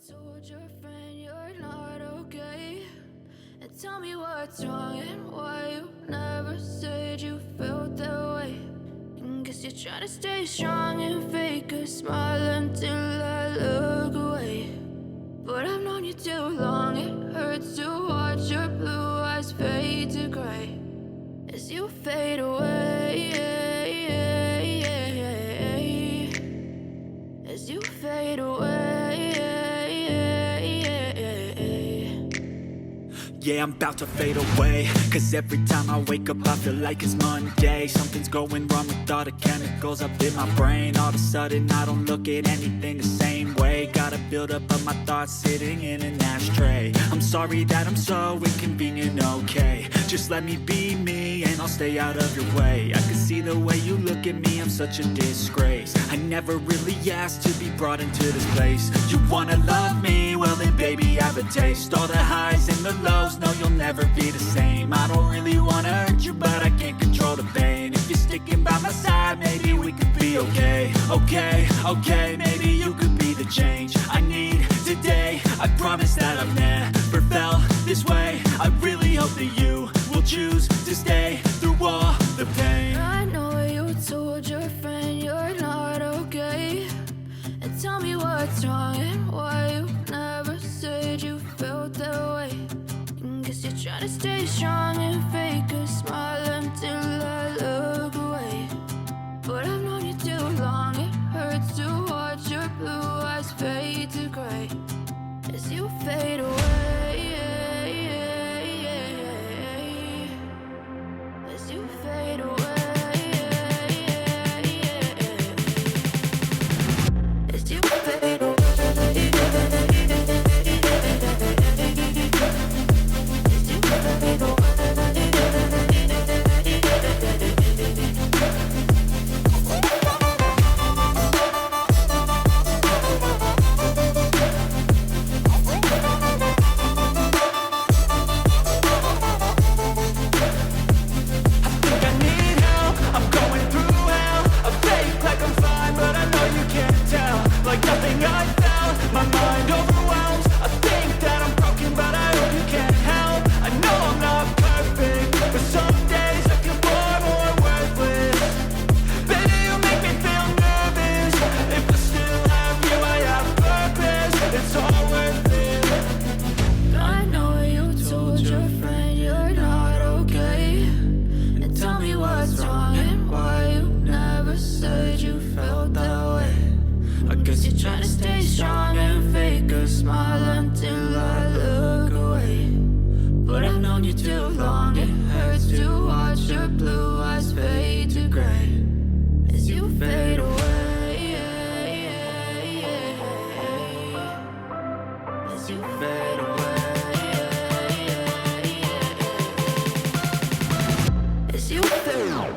told your friend you're not okay, and tell me what's wrong and why you never said you felt that way. And guess you're trying to stay strong and fake a smile until I look away. But I've known you too long, it hurts to watch your blue eyes fade to gray as you fade away, as you fade away. Yeah, I'm about to fade away, cause every time I wake up I feel like it's Monday. Something's going wrong with all the chemicals up in my brain. All of a sudden I don't look at anything the same way. Gotta build up of my thoughts sitting in an ashtray. I'm sorry that I'm so inconvenient, okay. Just let me be me and I'll stay out of your way. I can see the way you look at me, I'm such a disgrace. I never really asked to be brought into this place. You wanna love me? Well then baby I have a taste. All the highs and the lows, no you'll never be the same. I don't really wanna hurt you but I can't control the pain. If you're sticking by my side maybe we could be okay. Okay, maybe you could be the change I need today. I promise that I've never felt this way. I really hope that you will choose to stay through all the pain. I know you told your friend you're not okay, and tell me what's wrong and why you never said you felt that way. And guess you're trying to stay strong and fake a smile until I look away. But I've known you too long, it hurts to watch your blue eyes fade to gray as you fade away, as you fade away, as you fade away. Trying to stay strong and fake a smile until I look away. But I've known you too long, it hurts to watch your blue eyes fade to gray as you fade away, as you fade away, as you fade away.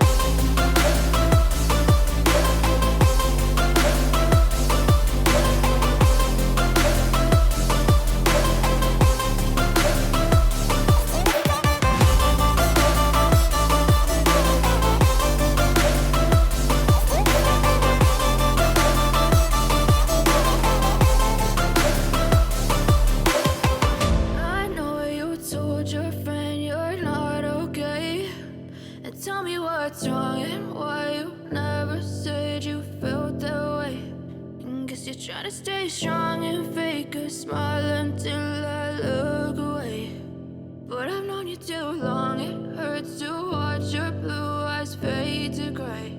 Tell me what's wrong and why you never said you felt that way. And guess you're trying to stay strong and fake a smile until I look away. But I've known you too long, it hurts to watch your blue eyes fade to gray.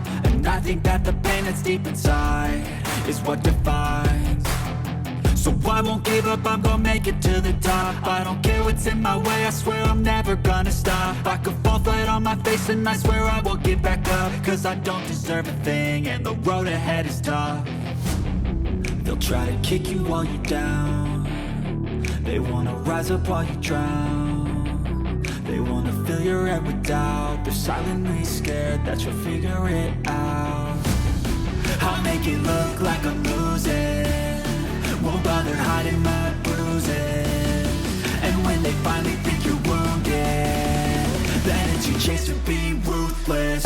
think that the pain that's deep inside is what defines. So I won't give up, I'm gonna make it to the top. I don't care what's in my way, I swear I'm never gonna stop. I could fall flat on my face and I swear I will get back up. Cause I don't deserve a thing and the road ahead is tough. They'll try to kick you while you're down. They wanna rise up while you drown. They wanna fill your head with doubt. They're silently scared that you'll figure it out. I'll make it look like I'm losing, won't bother hiding my bruises. And when they finally think you're wounded, then it's your chance to be ruthless.